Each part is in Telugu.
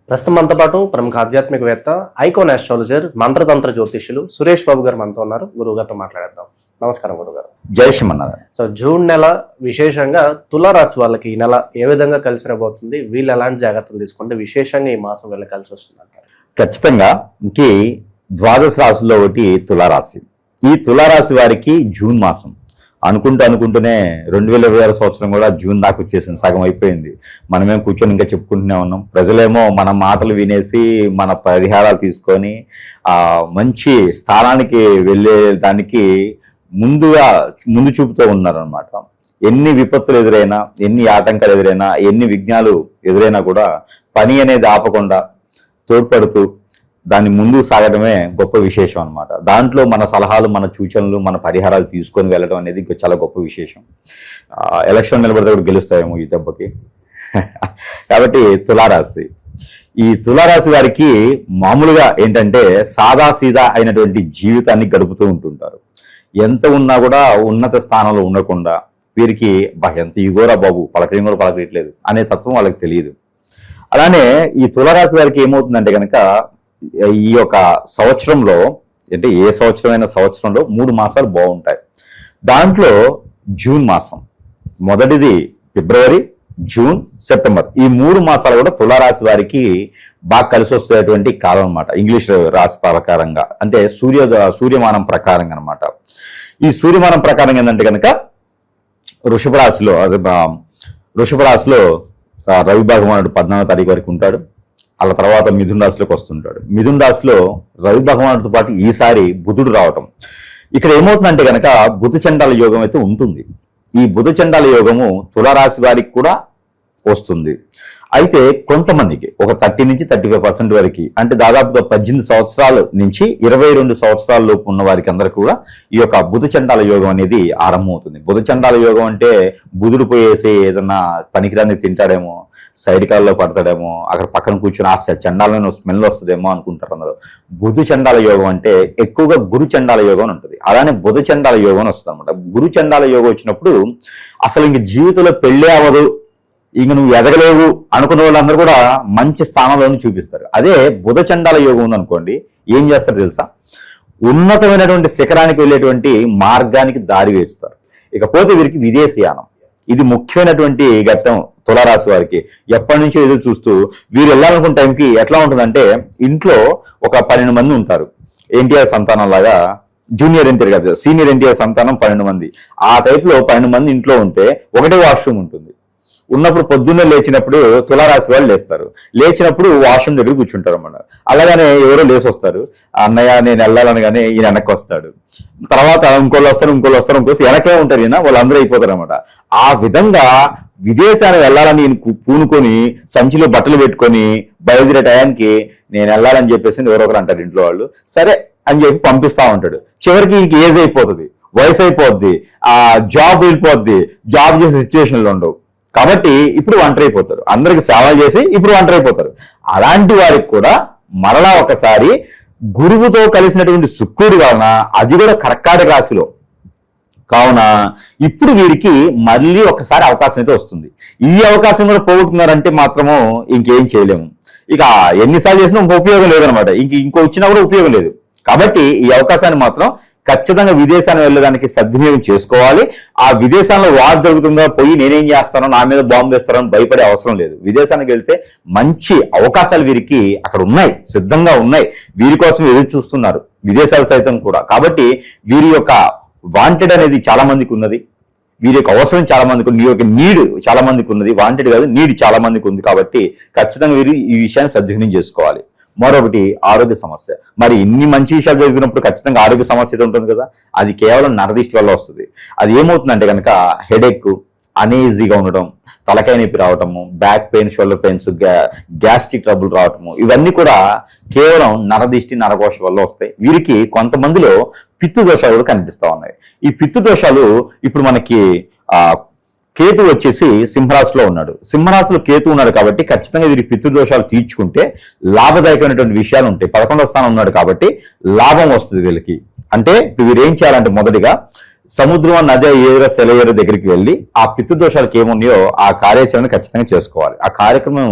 ప్రస్తుతం మనతో పాటు ప్రముఖ ఆధ్యాత్మికవేత్త, ఐకాన్ ఆస్ట్రాలజర్, మంత్రతంత్ర జ్యోతిష్యులు సురేష్ బాబు గారు మనతో ఉన్నారు. గురువు గారితో మాట్లాడేద్దాం. నమస్కారం గురుగారు. జై శ్రీమన్నారాయణ. సో జూన్ నెల విశేషంగా తులారాశి వాళ్ళకి ఈ నెల ఏ విధంగా కలిసి రాబోతుంది, వీళ్ళు ఎలాంటి జాగ్రత్తలు తీసుకుంటే విశేషంగా ఈ మాసం వీళ్ళకి కలిసి వస్తుంది అంటారు? ఖచ్చితంగా ఇంకే ద్వాదశ రాశుల్లో ఒకటి తులారాశి. ఈ తులారాశి వారికి జూన్ మాసం అనుకుంటూనే 2026 సంవత్సరం కూడా జూన్ దాకా వచ్చేసింది, సగం అయిపోయింది. మనమేం కూర్చొని ఇంకా చెప్పుకుంటూనే ఉన్నాం. ప్రజలేమో మన మాటలు వినేసి మన పరిహారాలు తీసుకొని మంచి స్థానానికి వెళ్ళే దానికి ముందు చూపుతూ ఉన్నారనమాట. ఎన్ని విపత్తులు ఎదురైనా, ఎన్ని ఆటంకాలు ఎదురైనా, ఎన్ని విఘ్నాలు ఎదురైనా కూడా పని అనేది ఆపకుండా తోడ్పడుతూ దాన్ని ముందుకు సాగడమే గొప్ప విశేషం అనమాట. దాంట్లో మన సలహాలు, మన సూచనలు, మన పరిహారాలు తీసుకొని వెళ్ళడం అనేది ఇంకా చాలా గొప్ప విశేషం. ఎలక్షన్ నిలబడితే కూడా గెలుస్తాయేమో ఈ దెబ్బకి. కాబట్టి తులారాశి, ఈ తులారాశి వారికి మామూలుగా ఏంటంటే సాదాసీదా అయినటువంటి జీవితాన్ని గడుపుతూ ఉంటుంటారు. ఎంత ఉన్నా కూడా ఉన్నత స్థానంలో ఉండకుండా వీరికి ఎంత ఇగోరా బాబు, పలకడం కూడా పలకట్లేదు అనే తత్వం వాళ్ళకి తెలియదు. అలానే ఈ తులారాశి వారికి ఏమవుతుందంటే కనుక ఈ యొక్క సంవత్సరంలో, అంటే ఏ సంవత్సరమైన సంవత్సరంలో 3 మాసాలు బాగుంటాయి. దాంట్లో జూన్ మాసం మొదటిది, ఫిబ్రవరి, జూన్, సెప్టెంబర్, ఈ 3 మాసాలు కూడా తులారాశి వారికి బాగా కలిసి వస్తున్నటువంటి కాలం అనమాట. ఇంగ్లీష్ రాశి ప్రకారంగా, అంటే సూర్యమానం ప్రకారంగా అనమాట. ఈ సూర్యమానం ప్రకారం ఏంటంటే కనుక వృషభ రాశిలో రవి భగవానుడు 14వ తారీఖు వరకు ఉంటాడు. అలా తర్వాత మిథున రాశిలోకి వస్తుంటాడు. మిథున రాశిలో రవి భగవానుడితో పాటు ఈసారి బుధుడు రావటం. ఇక్కడ ఏమవుతుందంటే కనుక బుధ చండాల యోగం అయితే ఉంటుంది. ఈ బుధ చండాల యోగము తులారాశి వారికి కూడా వస్తుంది. అయితే కొంతమందికి ఒక 30 నుంచి 35% వరకు, అంటే దాదాపుగా 18 సంవత్సరాల నుంచి 22 సంవత్సరాల లోపు ఉన్న వారికి అందరికీ కూడా ఈ యొక్క బుధ చండాల యోగం అనేది ఆరంభమవుతుంది. బుధ చండాల యోగం అంటే బుధుడు పోయేసి ఏదన్నా పనికిరాని తింటాడేమో, సైడ్ కాల్లో పడతాడేమో, అక్కడ పక్కన కూర్చొని ఆ చండాలను స్మెల్ వస్తుందేమో అనుకుంటారు అందరూ. బుధ చండాల యోగం అంటే ఎక్కువగా గురు చండాల యోగం అని ఉంటుంది. అలానే బుధ చండాల యోగం అని వస్తుంది అనమాట. గురు చండాల యోగం వచ్చినప్పుడు అసలు ఇంక జీవితంలో పెళ్ళే అవ్వదు, ఇంక నువ్వు ఎదగలేవు అనుకున్న వాళ్ళందరూ కూడా మంచి స్థానంలోనే చూపిస్తారు. అదే బుధ చండాల యోగం ఉందనుకోండి, ఏం చేస్తారు తెలుసా? ఉన్నతమైనటువంటి శిఖరానికి వెళ్ళేటువంటి మార్గానికి దారి వేస్తారు. ఇకపోతే వీరికి విదేశీయానం, ఇది ముఖ్యమైనటువంటి ఘట్టం తులారాశి వారికి. ఎప్పటి నుంచో ఎదురు చూస్తూ వీరు వెళ్ళాలనుకున్న టైంకి ఎట్లా ఉంటుందంటే, ఇంట్లో ఒక 12 మంది ఉంటారు. ఎన్టీఆర్ సంతానం లాగా, జూనియర్ ఎన్టీఆర్ కాదు, సీనియర్ ఎన్టీఆర్ సంతానం 12 మంది. ఆ టైప్లో 12 మంది ఇంట్లో ఉంటే ఒకటే వాష్రూమ్ ఉంటుంది. ఉన్నప్పుడు పొద్దున్నే లేచినప్పుడు తులారాశి వాళ్ళు లేచినప్పుడు వాష్రూమ్ దగ్గర కూర్చుంటారు అన్నమాట. అలాగనే ఎవరో లేచి వస్తారు, అన్నయ్య నేను వెళ్ళాలనగానే ఈయన వెనక్కి వస్తాడు. తర్వాత ఇంకోళ్ళు వస్తారు, వెనకే ఉంటారు ఈయన, వాళ్ళందరూ అయిపోతారు అనమాట. ఆ విధంగా విదేశానికి వెళ్ళాలని పూనుకొని సంచిలో బట్టలు పెట్టుకొని బయలుదేరే టయానికి నేను వెళ్ళాలని చెప్పేసి ఎవరొకరు అంటారు ఇంట్లో వాళ్ళు. సరే అని చెప్పి పంపిస్తా ఉంటాడు. చివరికి ఇంక ఏజ్ అయిపోతుంది, వయసు అయిపోద్ది, ఆ జాబ్ వెళ్ళిపోద్ది, జాబ్ చేసే సిచ్యువేషన్లు ఉండవు. కాబట్టి ఇప్పుడు ఒంటరి అయిపోతారు. అందరికి సేవలు చేసి ఇప్పుడు ఒంటరి అయిపోతారు. అలాంటి వారికి కూడా మరలా ఒకసారి గురువుతో కలిసినటువంటి శుక్రుడి వలన, అది కూడా కర్కాటక రాశిలో కావున ఇప్పుడు వీరికి మళ్ళీ ఒకసారి అవకాశం అయితే వస్తుంది. ఈ అవకాశం కూడా పోగొట్టుకున్నారంటే మాత్రము ఇంకేం చేయలేము. ఇక ఎన్నిసార్లు చేసినా ఇంకో ఉపయోగం లేదనమాట. ఇంకో వచ్చినా కూడా ఉపయోగం లేదు. కాబట్టి ఈ అవకాశాన్ని మాత్రం ఖచ్చితంగా విదేశానికి వెళ్ళడానికి సద్వినియోగం చేసుకోవాలి. ఆ విదేశాల్లో వార్ జరుగుతుందో పోయి నేనేం చేస్తానో, నా మీద బాంబు వేస్తానో భయపడే అవసరం లేదు. విదేశానికి వెళ్తే మంచి అవకాశాలు వీరికి అక్కడ ఉన్నాయి, సిద్ధంగా ఉన్నాయి. వీరి కోసం ఎదురు చూస్తున్నారు విదేశాలు సైతం కూడా. కాబట్టి వీరి యొక్క వాంటెడ్ అనేది చాలా మందికి ఉన్నది, వీరి యొక్క అవసరం చాలా మందికి ఉంది, వీరి యొక్క నీడ్ చాలా మందికి ఉన్నది. వాంటెడ్ కాదు, నీడ్ చాలా మందికి ఉంది. కాబట్టి ఖచ్చితంగా వీరు ఈ విషయాన్ని సద్వినియోగం చేసుకోవాలి. మరొకటి ఆరోగ్య సమస్య. మరి ఇన్ని మంచి విషయాలు జరిగినప్పుడు ఖచ్చితంగా ఆరోగ్య సమస్య ఉంటుంది కదా. అది కేవలం నరదిష్టి వల్ల వస్తుంది. అది ఏమవుతుందంటే కనుక హెడేక్, అనీజీగా ఉండటం, తలకాయ నొప్పి రావటము, back pain, shoulder pains, gastric trouble రావటము, ఇవన్నీ కూడా కేవలం నరదిష్టి, నరకోశ వల్ల వస్తాయి. వీరికి కొంతమందిలో పిత్తు దోషాలు కూడా కనిపిస్తా ఉన్నాయి. ఈ పిత్తు దోషాలు ఇప్పుడు మనకి కేతు వచ్చేసి సింహరాశిలో ఉన్నాడు. సింహరాశిలో కేతు ఉన్నాడు కాబట్టి ఖచ్చితంగా వీరి పితృదోషాలు తీర్చుకుంటే లాభదాయకమైనటువంటి విషయాలు ఉంటాయి. 11వ స్థానం ఉన్నాడు కాబట్టి లాభం వస్తుంది వీళ్ళకి. అంటే వీరు ఏం చేయాలంటే మొదటిగా సముద్రం నది ఏదో సెలయేరు దగ్గరికి వెళ్ళి ఆ పితృదోషాలకు ఏమున్నాయో ఆ కార్యాచరణ ఖచ్చితంగా చేసుకోవాలి. ఆ కార్యక్రమం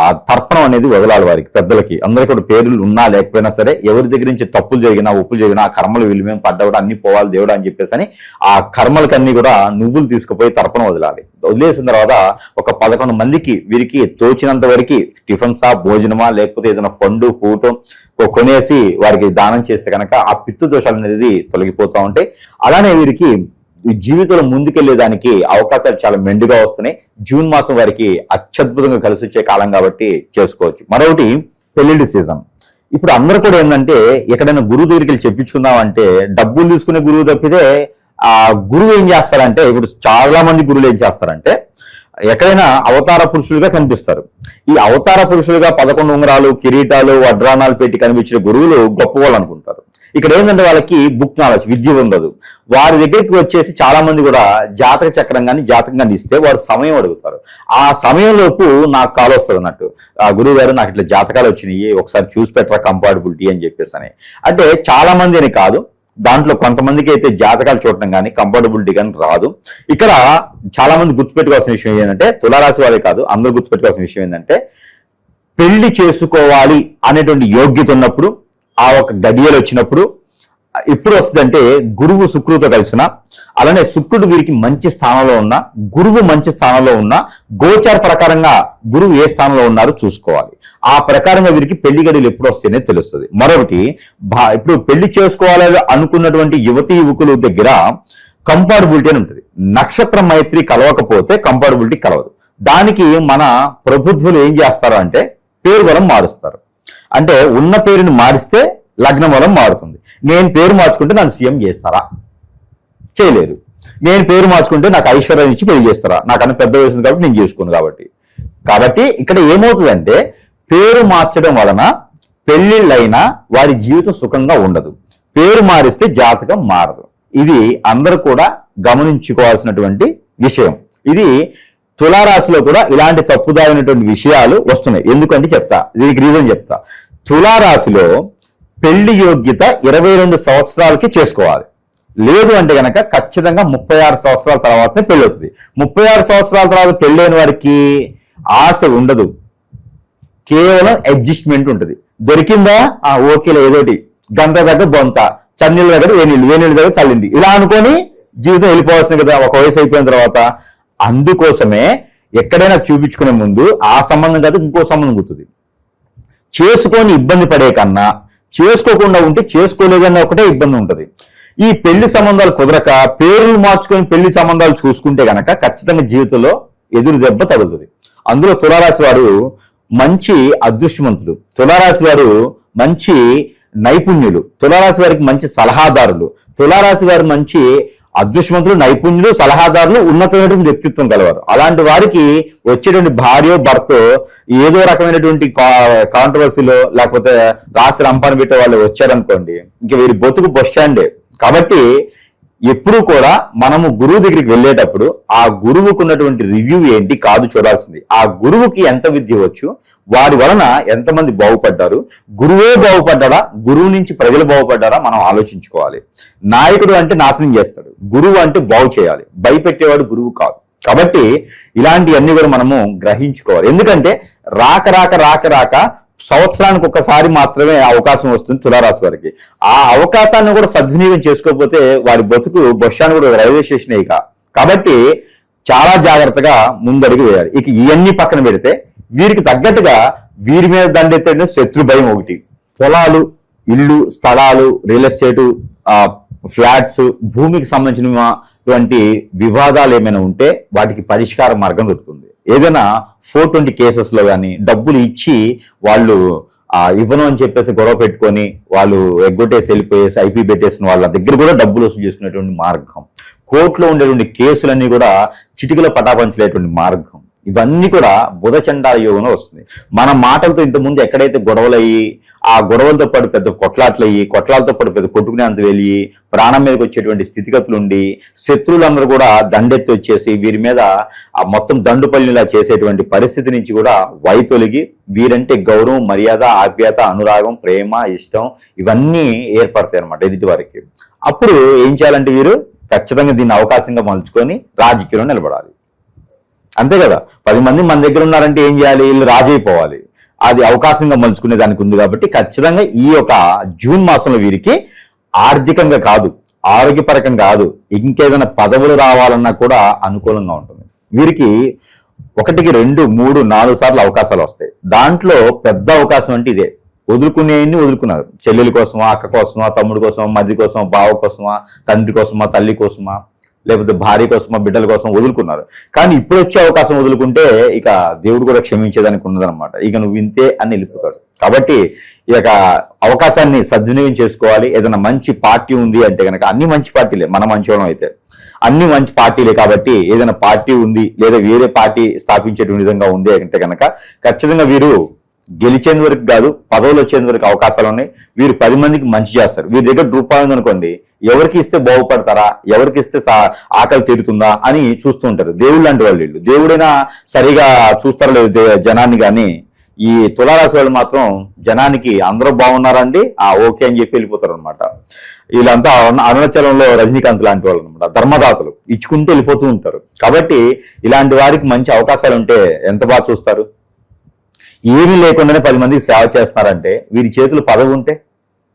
ఆ తర్పణం అనేది వదలాలి వారికి, పెద్దలకి అందరికీ కూడా పేర్లు ఉన్నా లేకపోయినా సరే, ఎవరి దగ్గర నుంచి తప్పులు జరిగినా ఒప్పులు జరిగినా ఆ కర్మలు వీళ్ళు మేము పడ్డా కూడా అన్ని పోవాలి దేవుడు అని చెప్పేసి అని ఆ కర్మలకన్నీ కూడా నువ్వులు తీసుకుపోయి తర్పణం వదలాలి. వదిలేసిన తర్వాత ఒక 11 మందికి వీరికి తోచినంత వరకు టిఫిన్సా భోజనమా లేకపోతే ఏదైనా ఫండ్ ఫూటో కొనేసి వారికి దానం చేస్తే కనుక ఆ పితృదోషాలు అనేది తొలగిపోతూ ఉంటాయి. అలానే వీరికి జీవితంలో ముందుకెళ్లేదానికి అవకాశాలు చాలా మెండుగా వస్తున్నాయి. జూన్ మాసం వారికి అత్యద్భుతంగా కలిసి వచ్చే కాలం కాబట్టి చేసుకోవచ్చు. మరొకటి పెళ్లిళ్ళ సీజన్. ఇప్పుడు అందరూ కూడా ఏంటంటే ఎక్కడైనా గురువు దగ్గరికి వెళ్ళి చెప్పించుకుందాం అంటే డబ్బులు తీసుకునే గురువు తప్పితే ఆ గురువు ఏం చేస్తారంటే, ఇప్పుడు చాలా మంది గురువులు ఏం చేస్తారంటే ఎక్కడైనా అవతార పురుషులుగా కనిపిస్తారు. ఈ అవతార పురుషులుగా 11 ఉంగరాలు కిరీటాలు వడ్రానాలు పెట్టి కనిపించిన గురువులు గొప్ప వాళ్ళు అనుకుంటారు. ఇక్కడ ఏంటంటే వాళ్ళకి బుక్ నాలెడ్జ్ విద్య ఉండదు. వారి దగ్గరికి వచ్చేసి చాలా మంది కూడా జాతక చక్రం కానీ జాతకం కానీ ఇస్తే వారు సమయం అడుగుతారు. ఆ సమయంలోపు నాకు కాల్ వస్తుంది అన్నట్టు, ఆ గురువు గారు నాకు ఇట్లా జాతకాలు వచ్చినాయి ఒకసారి చూసి పెట్టరా కంపాటబిలిటీ అని చెప్పేసి అని. అంటే చాలా మంది అని కాదు, దాంట్లో కొంతమందికి అయితే జాతకాలు చూడటం కానీ కంఫర్టబిలిటీ కానీ రాదు. ఇక్కడ చాలా మంది గుర్తుపెట్టుకోవాల్సిన విషయం ఏంటంటే, తులారాశి వారే కాదు అందరూ గుర్తుపెట్టుకోవాల్సిన విషయం ఏంటంటే, పెళ్లి చేసుకోవాలి అనేటువంటి యోగ్యత ఉన్నప్పుడు, ఆ ఒక గడియలు వచ్చినప్పుడు ఎప్పుడు వస్తుందంటే గురువు శుక్రుడితో కలిసిన, అలానే శుక్రుడు వీరికి మంచి స్థానంలో ఉన్న, గురువు మంచి స్థానంలో ఉన్న, గోచార ప్రకారంగా గురువు ఏ స్థానంలో ఉన్నారో చూసుకోవాలి. ఆ ప్రకారంగా వీరికి పెళ్లి గడియలు ఎప్పుడు వస్తేనే తెలుస్తుంది. మరొకటి ఇప్పుడు పెళ్లి చేసుకోవాలని అనుకున్నటువంటి యువతీ యువకుల దగ్గర కంపాటబిలిటీ అని ఉంటుంది. నక్షత్ర మైత్రి కలవకపోతే కంపాటబిలిటీ కలవదు. దానికి మన ప్రభుత్వాలు ఏం చేస్తారు అంటే పేరు బలం మారుస్తారు. అంటే ఉన్న పేరుని మారిస్తే లగ్న బలం మారుతుంది. నేను పేరు మార్చుకుంటే నన్ను సీఎం చేస్తారా? చేయలేరు. నేను పేరు మార్చుకుంటే నాకు ఐశ్వర్యం ఇచ్చి పెళ్లి చేస్తారా? నాకన్నా పెద్ద వయసు కాబట్టి నేను చేసుకోను. కాబట్టి ఇక్కడ ఏమవుతుందంటే పేరు మార్చడం వలన పెళ్లిళ్ళైనా వారి జీవితం సుఖంగా ఉండదు. పేరు మారిస్తే జాతకం మారదు. ఇది అందరూ కూడా గమనించుకోవాల్సినటువంటి విషయం. ఇది తులారాశిలో కూడా ఇలాంటి తప్పుదారినటువంటి విషయాలు వస్తున్నాయి. ఎందుకంటే చెప్తా, దీనికి రీజన్ చెప్తా. తులారాశిలో పెళ్లి యోగ్యత 22 సంవత్సరాలకి చేసుకోవాలి. లేదు అంటే గనక ఖచ్చితంగా 36 సంవత్సరాల తర్వాతనే పెళ్లి అవుతుంది. 36 సంవత్సరాల తర్వాత పెళ్ళైన వారికి ఆశ ఉండదు, కేవలం అడ్జస్ట్మెంట్ ఉంటుంది. దొరికిందా ఓకేలే, ఏదోటి గంట దగ్గర బొంత, చన్నీళ్ళ దగ్గర వేనీళ్ళు దగ్గర చల్లింది, ఇలా అనుకొని జీవితం వెళ్ళిపోవాల్సింది కదా ఒక వయసు అయిపోయిన తర్వాత. అందుకోసమే ఎక్కడైనా చూపించుకునే ముందు ఆ సంబంధం కాదు ఇంకో సంబంధం గుర్తుంది. చేసుకొని ఇబ్బంది పడే కన్నా చేసుకోకుండా ఉంటే చేసుకోలేదన్న ఒకటే ఇబ్బంది ఉంటుంది. ఈ పెళ్లి సంబంధాలు కుదరక పేర్లు మార్చుకొని పెళ్లి సంబంధాలు చూసుకుంటే గనక ఖచ్చితంగా జీవితంలో ఎదురు దెబ్బ తగులుతుంది. అందులో తులారాశి వారు మంచి అదృష్టవంతులు, తులారాశి వారు మంచి నైపుణ్యులు, తులారాశి వారికి మంచి సలహాదారులు, తులారాశి వారు మంచి అదృష్టవంతులు, నైపుణ్యులు, సలహాదారులు, ఉన్నతమైనటువంటి వ్యక్తిత్వం కలవారు. అలాంటి వారికి వచ్చేటువంటి భార్య భర్త ఏదో రకమైనటువంటి కాంట్రవర్సీలో లేకపోతే రాసి రంపాన్ని పెట్టే వాళ్ళు వచ్చారనుకోండి, ఇంకా వీరి బతుకు బస్ స్టాండే. కాబట్టి ఎప్పుడు కూడా మనము గురువు దగ్గరికి వెళ్ళేటప్పుడు ఆ గురువుకు ఉన్నటువంటి రివ్యూ ఏంటి కాదు చూడాల్సింది. ఆ గురువుకి ఎంత విద్య వచ్చు, వారి వలన ఎంతమంది బాగుపడ్డారు, గురువే బాగుపడ్డారా, గురువు నుంచి ప్రజలు బాగుపడ్డారా మనం ఆలోచించుకోవాలి. నాయకుడు అంటే నాశనం చేస్తాడు, గురువు అంటే బాగు చేయాలి. భయపెట్టేవాడు గురువు కాదు. కాబట్టి ఇలాంటివన్నీ కూడా మనము గ్రహించుకోవాలి. ఎందుకంటే రాక సంవత్సరానికి ఒక్కసారి మాత్రమే అవకాశం వస్తుంది తులారాశి వారికి. ఆ అవకాశాన్ని కూడా సద్వినియోగం చేసుకోకపోతే వారి బతుకు బస్టాండ్ కూడా రైల్వే స్టేషన్ ఇక. కాబట్టి చాలా జాగ్రత్తగా ముందడుగు వేయాలి. ఇక ఇవన్నీ పక్కన పెడితే వీరికి తగ్గట్టుగా వీరి మీద దండెత్తే శత్రు భయం ఒకటి. పొలాలు, ఇళ్ళు, స్థలాలు, రియల్ ఎస్టేటు, ఫ్లాట్స్, భూమికి సంబంధించినటువంటి వివాదాలు ఏమైనా ఉంటే వాటికి పరిష్కార మార్గం దొరుకుతుంది. ఏదైనా 420 కేసెస్లో కానీ డబ్బులు ఇచ్చి వాళ్ళు ఇవ్వను అని చెప్పేసి గొడవ పెట్టుకొని వాళ్ళు ఎగ్గొట్టేసి వెళ్ళిపోయేసి ఐపీ పెట్టేసిన వాళ్ళ దగ్గర కూడా డబ్బులు వసూలు చేసుకునేటువంటి మార్గం, కోర్టులో ఉండేటువంటి కేసులన్నీ కూడా చిటికలో పటాపంచలేటువంటి మార్గం, ఇవన్నీ కూడా బుధ చండాల యోగంలో వస్తుంది. మన మాటలతో ఇంతకుముందు ఎక్కడైతే గొడవలు అయ్యి ఆ గొడవలతో పాటు పెద్ద కొట్లాట్లు అయ్యి కొట్లాలతో పాటు పెద్ద కొట్టుకునే అంత వెళ్ళి ప్రాణం మీదకి వచ్చేటువంటి స్థితిగతులు ఉండి శత్రువులందరూ కూడా దండెత్తి వచ్చేసి వీరి మీద ఆ మొత్తం దండుపల్లిలా చేసేటువంటి పరిస్థితి నుంచి కూడా వైతొలిగి వీరంటే గౌరవం, మర్యాద, ఆప్యాయత, అనురాగం, ప్రేమ, ఇష్టం ఇవన్నీ ఏర్పడతాయి అనమాట ఎదుటి వారికి. అప్పుడు ఏం చేయాలంటే వీరు ఖచ్చితంగా దీన్ని అవకాశంగా మలుచుకొని రాజకీయంలో నిలబడాలి. అంతే కదా, 10 మంది మన దగ్గర ఉన్నారంటే ఏం చేయాలి, వీళ్ళు రాజైపోవాలి. అది అవకాశంగా మలుచుకునే దానికి ఉంది కాబట్టి ఖచ్చితంగా ఈ యొక్క జూన్ మాసంలో వీరికి ఆర్థికంగా కాదు, ఆరోగ్యపరకంగా కాదు, ఇంకేదైనా పదవులు రావాలన్నా కూడా అనుకూలంగా ఉంటుంది. వీరికి 1, 2, 3, 4 సార్లు అవకాశాలు వస్తాయి. దాంట్లో పెద్ద అవకాశం అంటే ఇదే. వదులుకునేవన్నీ వదులుకున్నారు. చెల్లెల కోసమా, అక్క కోసమా, తమ్ముడి కోసమా, మధ్య కోసమా, బావ కోసమా, తండ్రి కోసమా, తల్లి కోసమా, లేకపోతే భార్య కోసమా, బిడ్డల కోసం వదులుకున్నారు. కానీ ఇప్పుడు వచ్చే అవకాశం వదులుకుంటే ఇక దేవుడు కూడా క్షమించేదానికి ఉన్నదనమాట. ఇక నువ్వు ఇంతే అని వెళ్ళిపోతాడు. కాబట్టి ఈ యొక్క అవకాశాన్ని సద్వినియోగం చేసుకోవాలి. ఏదైనా మంచి పార్టీ ఉంది అంటే కనుక, అన్ని మంచి పార్టీలే, మన మంచోళం అయితే అన్ని మంచి పార్టీలే కాబట్టి ఏదైనా పార్టీ ఉంది లేదా వేరే పార్టీ స్థాపించేటువంటి విధంగా ఉంది అంటే కనుక ఖచ్చితంగా వీరు గెలిచేందు వరకు కాదు, పదవులు వచ్చేందు వరకు అవకాశాలు ఉన్నాయి. వీరు 10 మందికి మంచి చేస్తారు. వీరి దగ్గర రూపాయి ఉందనుకోండి, ఎవరికి ఇస్తే బాగుపడతారా, ఎవరికి ఇస్తే ఆకలి తీరుతుందా అని చూస్తూ ఉంటారు. దేవుళ్ళు లాంటి వాళ్ళు వీళ్ళు. దేవుడైనా సరిగా చూస్తారో లేదు జనాన్ని, కానీ ఈ తులారాశి వాళ్ళు మాత్రం జనానికి అందరూ బాగున్నారండి ఓకే అని చెప్పి వెళ్ళిపోతారు అనమాట. వీళ్ళంతా అరుణాచలంలో రజనీకాంత్ లాంటి వాళ్ళు అనమాట, ధర్మదాతలు, ఇచ్చుకుంటూ వెళ్ళిపోతూ ఉంటారు. కాబట్టి ఇలాంటి వారికి మంచి అవకాశాలు ఉంటే ఎంత బాగా చూస్తారు. ఏమీ లేకుండానే 10 మందికి సేవ చేస్తున్నారంటే వీరి చేతులు పదవి ఉంటే,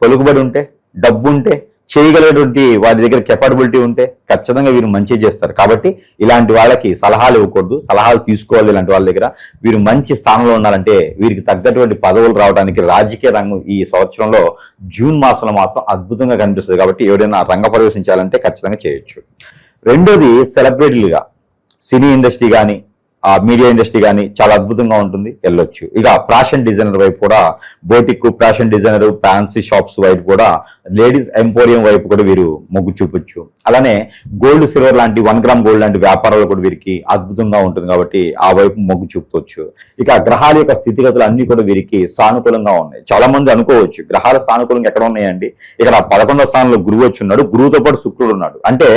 పలుకుబడి ఉంటే, డబ్బు ఉంటే, చేయగలిగేటువంటి వారి దగ్గర కెపాబిలిటీ ఉంటే ఖచ్చితంగా వీరు మంచి చేస్తారు. కాబట్టి ఇలాంటి వాళ్ళకి సలహాలు ఇవ్వకూడదు, సలహాలు తీసుకోవాలి. ఇలాంటి వాళ్ళ దగ్గర వీరు మంచి స్థానంలో ఉన్నారంటే వీరికి తగ్గటువంటి పదవులు రావడానికి రాజకీయ రంగం ఈ సంవత్సరంలో జూన్ మాసంలో మాత్రం అద్భుతంగా కనిపిస్తుంది. కాబట్టి ఎవరైనా రంగ ప్రవేశించాలంటే ఖచ్చితంగా చేయొచ్చు. రెండోది, సెలబ్రిటీలుగా సినీ ఇండస్ట్రీ కానీ మీడియా ఇండస్ట్రీ కానీ చాలా అద్భుతంగా ఉంటుంది, వెళ్ళొచ్చు. ఇక ఫ్యాషన్ డిజైనర్ వైపు కూడా, boutique fashion designer, fancy shops వైపు కూడా, లేడీస్ ఎంపోరియం వైపు కూడా వీరు మొగ్గు చూపొచ్చు. అలానే గోల్డ్ సిల్వర్ లాంటి 1 గ్రామ్ గోల్డ్ లాంటి వ్యాపారాలు కూడా వీరికి అద్భుతంగా ఉంటుంది కాబట్టి ఆ వైపు మొగ్గు చూపొచ్చు. ఇక గ్రహాల యొక్క స్థితిగతులు అన్ని కూడా వీరికి సానుకూలంగా ఉన్నాయి. చాలా మంది అనుకోవచ్చు గ్రహాల సానుకూలంగా ఎక్కడ ఉన్నాయండి, ఇక్కడ 11వ స్థానంలో గురువు వచ్చి ఉన్నాడు, గురువుతో పాటు శుక్రుడు ఉన్నాడు. అంటే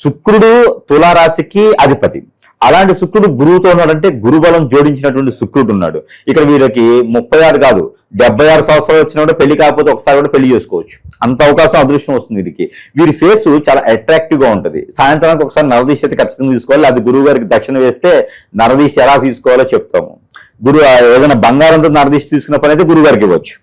శుక్రుడు తులారాశికి అధిపతి. అలాంటి శుక్రుడు గురువుతో ఉన్నాడంటే గురుబలం జోడించినటువంటి శుక్రుడు ఉన్నాడు. ఇక్కడ వీరికి 36 కాదు 76 సంవత్సరాలు వచ్చినా కూడా పెళ్లి కాకపోతే ఒకసారి కూడా పెళ్లి చేసుకోవచ్చు. అంత అవకాశం, అదృష్టం వస్తుంది వీరికి. వీరి ఫేస్ చాలా అట్రాక్టివ్ గా ఉంటుంది. సాయంత్రానికి ఒకసారి నరదీష్టి అయితే ఖచ్చితంగా తీసుకోవాలి. అది గురువు గారికి దక్షిణ వేస్తే నరదీష్టి ఎలా తీసుకోవాలో చెప్తాము. ఏదైనా బంగారంతో నరదీష్టి తీసుకున్న పని అయితే గురువు గారికి ఇవ్వచ్చు.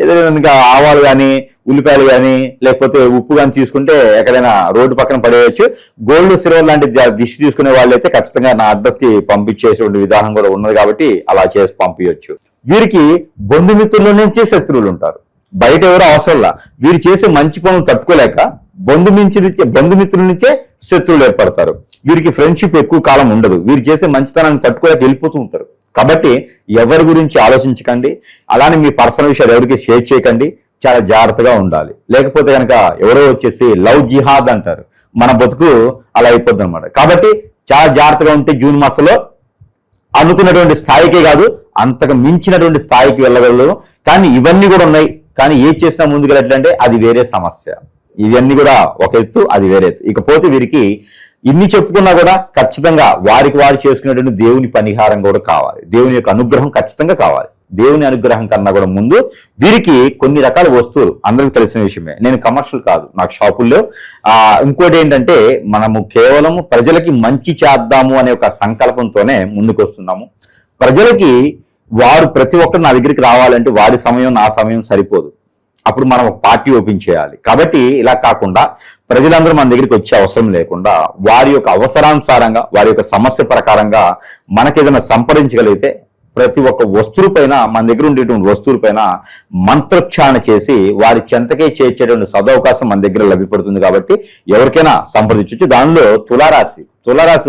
ఏదైనా ఆవాలు కానీ, ఉల్లిపాయలు కానీ, లేకపోతే ఉప్పు కానీ తీసుకుంటే ఎక్కడైనా రోడ్డు పక్కన పడేయచ్చు. గోల్డ్ సిల్వర్ లాంటి దిష్టి తీసుకునే వాళ్ళైతే ఖచ్చితంగా నా అడ్రస్ కి పంపించేటువంటి విధానం కూడా ఉన్నది కాబట్టి అలా చేసి పంపించవచ్చు. వీరికి బంధుమిత్రుల నుంచి శత్రువులు ఉంటారు, బయట ఎవరో అవసరంలా. వీరు చేసే మంచి పనులు తట్టుకోలేక బంధుమిత్రుల నుంచే శత్రువులు ఏర్పడతారు. వీరికి ఫ్రెండ్షిప్ ఎక్కువ కాలం ఉండదు. వీరు చేసే మంచితనాన్ని తట్టుకోలేక వెళ్ళిపోతూ ఉంటారు. కాబట్టి ఎవరి గురించి ఆలోచించకండి. అలానే మీ పర్సనల్ విషయాలు ఎవరికి షేర్ చేయకండి. చాలా జాగ్రత్తగా ఉండాలి. లేకపోతే కనుక ఎవరో వచ్చేసి లవ్ జిహాద్ అంటారు, మన బతుకు అలా అయిపోద్ది అనమాట. కాబట్టి చాలా జాగ్రత్తగా ఉంటే జూన్ మాసంలో అనుకున్నటువంటి స్థాయికే కాదు అంతకు మించినటువంటి స్థాయికి వెళ్ళగలరు. కానీ ఇవన్నీ కూడా ఉన్నాయి. కానీ ఏది చేసినా ముందుకు వెళ్ళట్లంటే అది వేరే సమస్య. ఇవన్నీ కూడా ఒక ఎత్తు, అది వేరే ఎత్తు. ఇకపోతే వీరికి ఇన్ని చెప్పుకున్నా కూడా ఖచ్చితంగా వారికి వారు చేసుకునేటువంటి దేవుని పరిహారం కూడా కావాలి. దేవుని యొక్క అనుగ్రహం ఖచ్చితంగా కావాలి. దేవుని అనుగ్రహం కన్నా కూడా ముందు వీరికి కొన్ని రకాల వస్తువులు అందరికి తెలిసిన విషయమే. నేను కమర్షియల్ కాదు, నాకు షాపుల్లో ఇంకోటి ఏంటంటే మనము కేవలం ప్రజలకి మంచి చేద్దాము అనే ఒక సంకల్పంతోనే ముందుకు వస్తున్నాము. ప్రజలకి వారు ప్రతి ఒక్కరు నా దగ్గరికి రావాలంటే వాడి సమయం నా సమయం సరిపోదు. అప్పుడు మనం ఒక పార్టీ ఓపెన్ చేయాలి. కాబట్టి ఇలా కాకుండా ప్రజలందరూ మన దగ్గరికి వచ్చే అవసరం లేకుండా వారి యొక్క అవసరానుసారంగా, వారి యొక్క సమస్య ప్రకారంగా మనకేదైనా సంప్రదించగలిగితే ప్రతి ఒక్క వస్తువు పైన, మన దగ్గర ఉండేటువంటి వస్తువుల పైన మంత్రోచ్చారణ చేసి వారి చెంతకే చేర్చేటువంటి సదవకాశం మన దగ్గర లభ్యపడుతుంది. కాబట్టి ఎవరికైనా సంప్రదించవచ్చు. దానిలో తులారాశి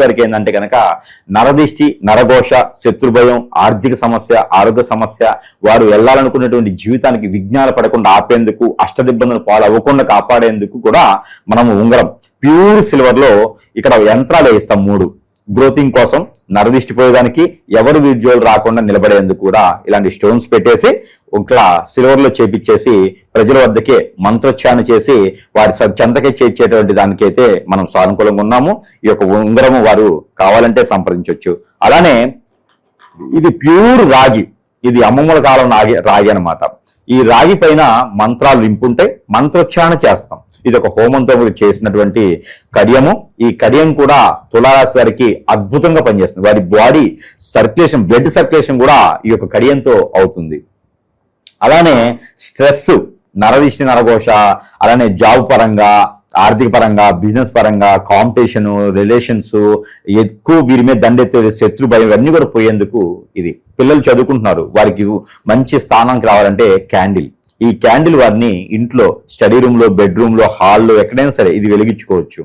వారికి ఏంటంటే కనుక నరదిష్టి, నరఘోష, శత్రుభయం, ఆర్థిక సమస్య, ఆరోగ్య సమస్య, వారు వెళ్ళాలనుకున్నటువంటి జీవితానికి విఘ్నాలు పడకుండా ఆపేందుకు, అష్టదిబ్బందులు పాలవ్వకుండా కాపాడేందుకు కూడా మనము ఉంగరం ప్యూర్ సిల్వర్ లో ఇక్కడ యంత్రాలు వేస్తాం 3. గ్రోతింగ్ కోసం, నరదిష్టి పోయేదానికి, ఎవరు వీడ్జోలు రాకుండా నిలబడేందుకు కూడా ఇలాంటి స్టోన్స్ పెట్టేసి ఒక సిల్వర్ లో చేపించేసి ప్రజల వద్దకే మంత్రోచ్చారణ చేసి వారి చెంతకే చేర్చేటువంటి దానికైతే మనం సానుకూలంగా ఉన్నాము. ఈ యొక్క ఉంగరము వారు కావాలంటే సంప్రదించవచ్చు. అలానే ఇది ప్యూర్ రాగి, ఇది అమ్మమ్మల కాలం రాగి అనమాట. ఈ రాగి పైన మంత్రాలు నింపుంటాయి, మంత్రోచ్చారణ చేస్తాం. ఇది ఒక హోమంతో చేసినటువంటి కడియము. ఈ కడియం కూడా తులారాశి వారికి అద్భుతంగా పనిచేస్తుంది. వారి బాడీ సర్క్యులేషన్, బ్లడ్ సర్క్యులేషన్ కూడా ఈ యొక్క కడియంతో అవుతుంది. అలానే స్ట్రెస్, నరదిష్టి, నరఘోష, అలానే జాబ్ పరంగా, ఆర్థిక పరంగా, బిజినెస్ పరంగా, కాంపిటీషన్, రిలేషన్స్, ఎక్కువ వీరి మీద దండెత్తే శత్రు భయం ఇవన్నీ కూడా పోయేందుకు ఇది. పిల్లలు చదువుకుంటున్నారు, వారికి మంచి స్థానానికి రావాలంటే క్యాండిల్. ఈ క్యాండిల్ వారిని ఇంట్లో స్టడీ రూమ్ లో, బెడ్రూమ్ లో, హాల్లో ఎక్కడైనా సరే ఇది వెలిగించుకోవచ్చు.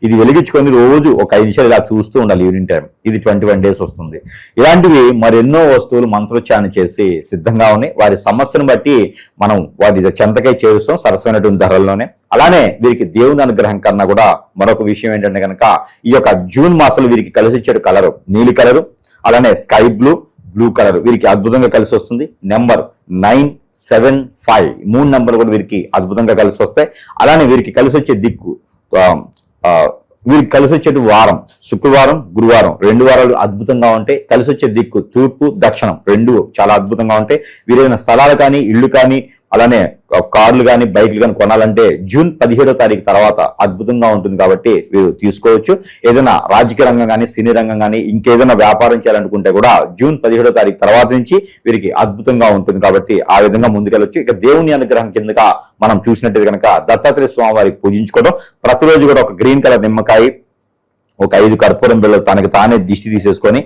ఇది వెలిగించుకొని రోజు ఒక 5 నిమిషాలు ఇలా చూస్తూ ఉండాలి ఈవినింగ్ టైం. ఇది 21 days వస్తుంది. ఇలాంటివి మరెన్నో వస్తువులు మంత్రోచ్చారణ చేసి సిద్ధంగా ఉన్నాయి. వారి సమస్యను బట్టి మనం వాటి చెంతకై చేరుస్తాం సరసమైనటువంటి ధరల్లోనే. అలానే వీరికి దేవుని అనుగ్రహం కన్నా కూడా మరొక విషయం ఏంటంటే కనుక ఈ యొక్క జూన్ మాసంలో వీరికి కలిసి వచ్చే కలరు నీలి కలరు, అలానే స్కై బ్లూ, బ్లూ కలర్ వీరికి అద్భుతంగా కలిసి వస్తుంది. నెంబర్ 975 3 నెంబర్లు కూడా వీరికి అద్భుతంగా కలిసి వస్తాయి. అలానే వీరికి కలిసి వచ్చే దిక్కు, వీరికి కలిసి వచ్చే వారం శుక్రవారం, గురువారం 2 వారాలు అద్భుతంగా ఉంటాయి. కలిసి వచ్చే దిక్కు తూర్పు, దక్షిణం 2 చాలా అద్భుతంగా ఉంటాయి. వీరైన స్థలాలు కానీ, ఇళ్ళు కానీ, అలానే కార్లు కానీ, బైక్లు కానీ కొనాలంటే జూన్ 17వ తారీఖు తర్వాత అద్భుతంగా ఉంటుంది కాబట్టి వీరు తీసుకోవచ్చు. ఏదైనా రాజకీయ రంగం కానీ, సినీ రంగం కానీ, ఇంకేదైనా వ్యాపారం చేయాలనుకుంటే కూడా జూన్ 17వ తారీఖు తర్వాత నుంచి వీరికి అద్భుతంగా ఉంటుంది కాబట్టి ఆ విధంగా ముందుకెళ్ళొచ్చు. ఇక దేవుని అనుగ్రహం కిందగా మనం చూసినట్టు కనుక దత్తాత్రేయ స్వామి వారికి పూజించుకోవడం, ప్రతిరోజు కూడా ఒక గ్రీన్ కలర్ నిమ్మకాయ, ఒక 5 కర్పూరం బిళ్ళలు తనకి తానే దిష్టి తీసేసుకొని,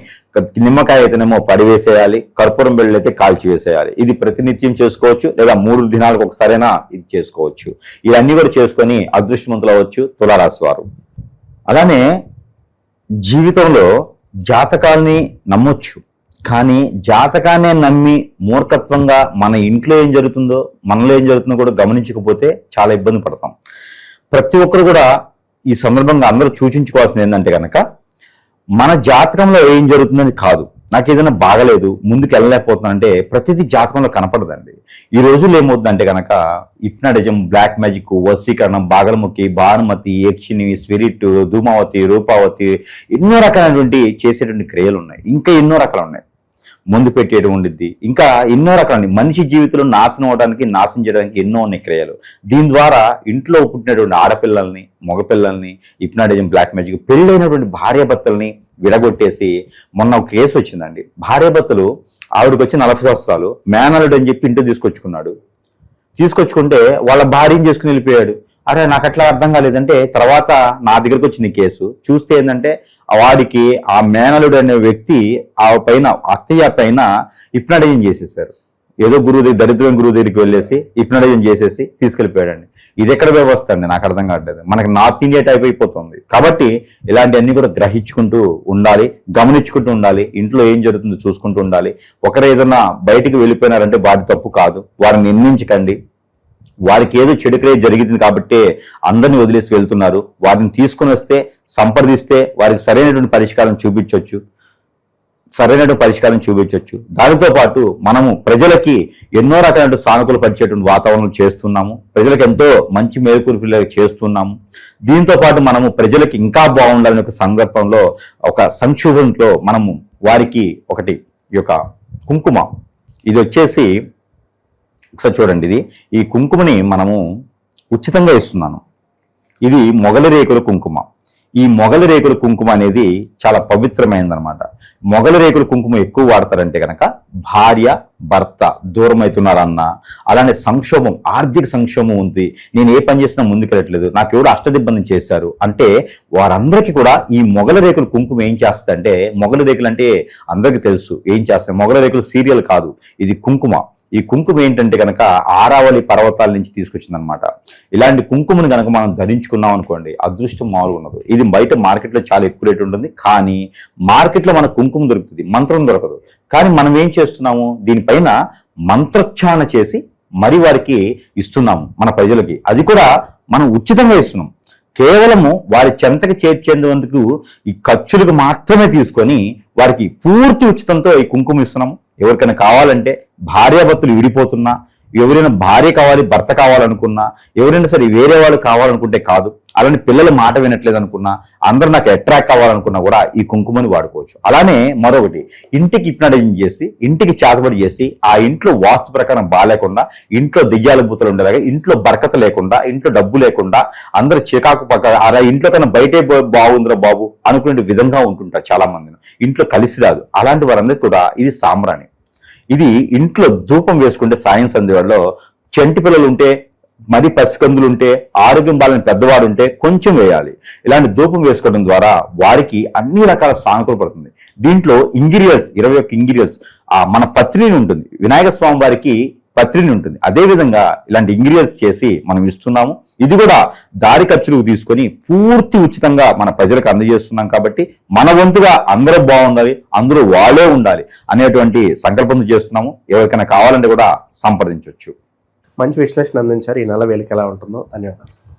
నిమ్మకాయ అయితేనేమో పడివేసేయాలి, కర్పూరం బిళ్ళలు అయితే కాల్చి వేసేయాలి. ఇది ప్రతినిత్యం చేసుకోవచ్చు, లేదా 3 దినాలకు ఒకసారైనా ఇది చేసుకోవచ్చు. ఇవన్నీ కూడా చేసుకొని అదృష్టవంతులు అవ్వచ్చు తులారాశి వారు. అలానే జీవితంలో జాతకాల్ని నమ్మొచ్చు, కానీ జాతకాన్ని నమ్మి మూర్ఖత్వంగా మన ఇంట్లో ఏం జరుగుతుందో, మనలో ఏం జరుగుతుందో కూడా గమనించకపోతే చాలా ఇబ్బంది పడతాం. ప్రతి ఒక్కరు కూడా ఈ సందర్భంగా అందరూ సూచించుకోవాల్సింది ఏంటంటే కనుక మన జాతకంలో ఏం జరుగుతుందని కాదు. నాకు ఏదైనా బాగలేదు, ముందుకు వెళ్ళలేకపోతున్నానంటే ప్రతిదీ జాతకంలో కనపడదండి. ఈ రోజుల్లో ఏమవుతుందంటే కనుక హిప్నాటిజం, బ్లాక్ మ్యాజిక్, వశీకరణం, బాగలముఖి, భానుమతి, యక్షిని, స్పిరిట్, ధూమావతి, రూపావతి, ఎన్నో రకాలైనటువంటి చేసేటువంటి క్రియలు ఉన్నాయి. ఇంకా ఎన్నో రకాలు ఉన్నాయి. ముందు పెట్టేయడం ఉండిద్ది, ఇంకా ఎన్నో రకాల మనిషి జీవితంలో నాశనం అవడానికి, నాశనం చేయడానికి ఎన్నో ఉన్నాయి క్రియలు. దీని ద్వారా ఇంట్లో పుట్టినటువంటి ఆడపిల్లల్ని, మగపిల్లల్ని హిప్నాటిజం, బ్లాక్ మ్యాజిక్, పెళ్ళైనటువంటి భార్యాభర్తల్ని విడగొట్టేసి, మొన్న ఒక కేసు వచ్చిందండి. భార్యాభర్తలు, ఆవిడకి వచ్చి 40 సంవత్సరాలు, మేనల్లుడు అని చెప్పి ఇంటికి తీసుకొచ్చుకుంటే వాళ్ళ భార్యని చేసుకుని వెళ్ళిపోయాడు. అరే నాకు అట్లా అర్థం కాలేదంటే తర్వాత నా దగ్గరకు వచ్చింది కేసు. చూస్తే ఏంటంటే వాడికి ఆ మేనలుడు అనే వ్యక్తి ఆ పైన, అత్తయ్య పైన హిప్నాటిజం చేసేసారు. ఏదో గురువు దగ్గర, దరిద్రం గురువు దగ్గరికి వెళ్ళేసి హిప్నాటిజం చేసేసి తీసుకెళ్ళిపోయాడండి. ఇది ఎక్కడ వ్యవస్థ అండి, నాకు అర్థం కావట్లేదు. మనకి నార్త్ ఇండియా టైప్ అయిపోతుంది. కాబట్టి ఇలాంటివన్నీ కూడా గ్రహించుకుంటూ ఉండాలి, గమనించుకుంటూ ఉండాలి, ఇంట్లో ఏం జరుగుతుందో చూసుకుంటూ ఉండాలి. ఒకరు ఏదైనా బయటికి వెళ్ళిపోయినారంటే వారి తప్పు కాదు, వారిని నిందించకండి. వారికి ఏదో చెడు క్రియ జరిగింది కాబట్టి అందరిని వదిలేసి వెళ్తున్నారు. వారిని తీసుకుని వస్తే, సంప్రదిస్తే వారికి సరైనటువంటి పరిష్కారం చూపించవచ్చు. దానితో పాటు మనము ప్రజలకి ఎన్నో రకాల సానుకూల పరిచేటువంటి వాతావరణం చేస్తున్నాము. ప్రజలకు ఎంతో మంచి మేలుకూర్పులు చేస్తున్నాము. దీంతో పాటు మనము ప్రజలకి ఇంకా బాగుండాలని ఒక సందర్భంలో, ఒక సంక్షోభంలో మనము వారికి ఒకటి ఈ యొక్క కుంకుమ, ఇది వచ్చేసి ఒకసారి చూడండి. ఈ కుంకుమని మనము ఉచితంగా ఇస్తున్నాను. ఇది మొగలి రేకుల కుంకుమ. ఈ మొగలి రేకుల కుంకుమ అనేది చాలా పవిత్రమైనదనమాట. మొగలి రేకుల కుంకుమ ఎక్కువ వాడతారంటే కనుక భార్య, భర్త దూరం అవుతున్నారన్న, అలానే సంక్షోభం, ఆర్థిక సంక్షోభం ఉంది, నేను ఏ పని చేసినా ముందుకెళ్ళట్లేదు, నాకు ఎవరు అష్టదిబ్బంది చేశారు అంటే వారందరికీ కూడా ఈ మొగలి రేకుల కుంకుమ ఏం చేస్తుందంటే, మొగలి రేకులు అంటే అందరికీ తెలుసు ఏం చేస్తాయి. మొగలి రేకులు సీరియల్ కాదు, ఇది కుంకుమ. ఈ కుంకుమ ఏంటంటే కనుక ఆరావళి పర్వతాల నుంచి తీసుకొచ్చింది అనమాట. ఇలాంటి కుంకుమను కనుక మనం ధరించుకున్నాం అనుకోండి, అదృష్టం మామూలుగా ఉండదు. ఇది బయట మార్కెట్లో చాలా ఎక్కువ రేటు ఉంటుంది, కానీ మార్కెట్లో మన కుంకుమ దొరుకుతుంది, మంత్రం దొరకదు. కానీ మనం ఏం చేస్తున్నాము, దీనిపైన మంత్రోచ్చారణ చేసి మరి వారికి ఇస్తున్నాము మన ప్రజలకి. అది కూడా మనం ఉచితంగా ఇస్తున్నాం. కేవలము వారి చెంతకి చేర్చేందుకు ఈ ఖర్చులకు మాత్రమే తీసుకొని వారికి పూర్తి ఉచితంతో ఈ కుంకుమ ఇస్తున్నాము. ఎవరికైనా కావాలంటే భార్యాభర్తలు విడిపోతున్నా, ఎవరైనా భార్య కావాలి భర్త కావాలనుకున్నా, ఎవరైనా సరే వేరే వాళ్ళు కావాలనుకుంటే కాదు, అలానే పిల్లల మాట వినట్లేదు అనుకున్నా, అందరూ నాకు అట్రాక్ట్ కావాలనుకున్నా కూడా ఈ కుంకుమని వాడుకోవచ్చు. అలానే మరొకటి, ఇంటికి హిప్నటైజింగ్ చేసి, ఇంటికి చేతబడి చేసి, ఆ ఇంట్లో వాస్తు ప్రకారం బాగాలేకుండా, ఇంట్లో దెయ్యాల బూతలు ఉండేలాగా, ఇంట్లో బరకత లేకుండా, ఇంట్లో డబ్బు లేకుండా, అందరూ చికాకు పక్క అలా ఇంట్లో కన్నా బయటే బాగుందిరా బాబు అనుకునే విధంగా ఉంటుంటారు చాలా మందిని. ఇంట్లో కలిసి రాదు. అలాంటి వారందరికీ కూడా ఇది సాంబ్రాణి. ఇది ఇంట్లో ధూపం వేసుకుంటే సాయం సంధ్యలో చెంటి పిల్లలు ఉంటే, మరి పసికందులు ఉంటే, ఆరోగ్యం బాలని పెద్దవాడు ఉంటే కొంచెం వేయాలి. ఇలాంటి ధూపం వేసుకోవడం ద్వారా వారికి అన్ని రకాల సానుకూల పడుతుంది. దీంట్లో ఇంగ్రీడియంట్స్ 21 ఇంగ్రీడియంట్స్, మన పత్రిని ఉంటుంది, వినాయక స్వామి వారికి పత్రిని ఉంటుంది. అదేవిధంగా ఇలాంటి ఇంగ్రీడియంట్స్ చేసి మనం ఇస్తున్నాము. ఇది కూడా దారి ఖర్చులకు తీసుకొని పూర్తి ఉచితంగా మన ప్రజలకు అందజేస్తున్నాం. కాబట్టి మన వంతుగా అందరూ బాగుండాలి, అందరూ వాళ్ళే ఉండాలి అనేటువంటి సంకల్పంతో చేస్తున్నాము. ఎవరికైనా కావాలంటే కూడా సంప్రదించవచ్చు. మంచి విశ్లేషణ అందించారు. ఈ నెల వేలికి ఎలా ఉంటుందో ధన్యవాదాలు.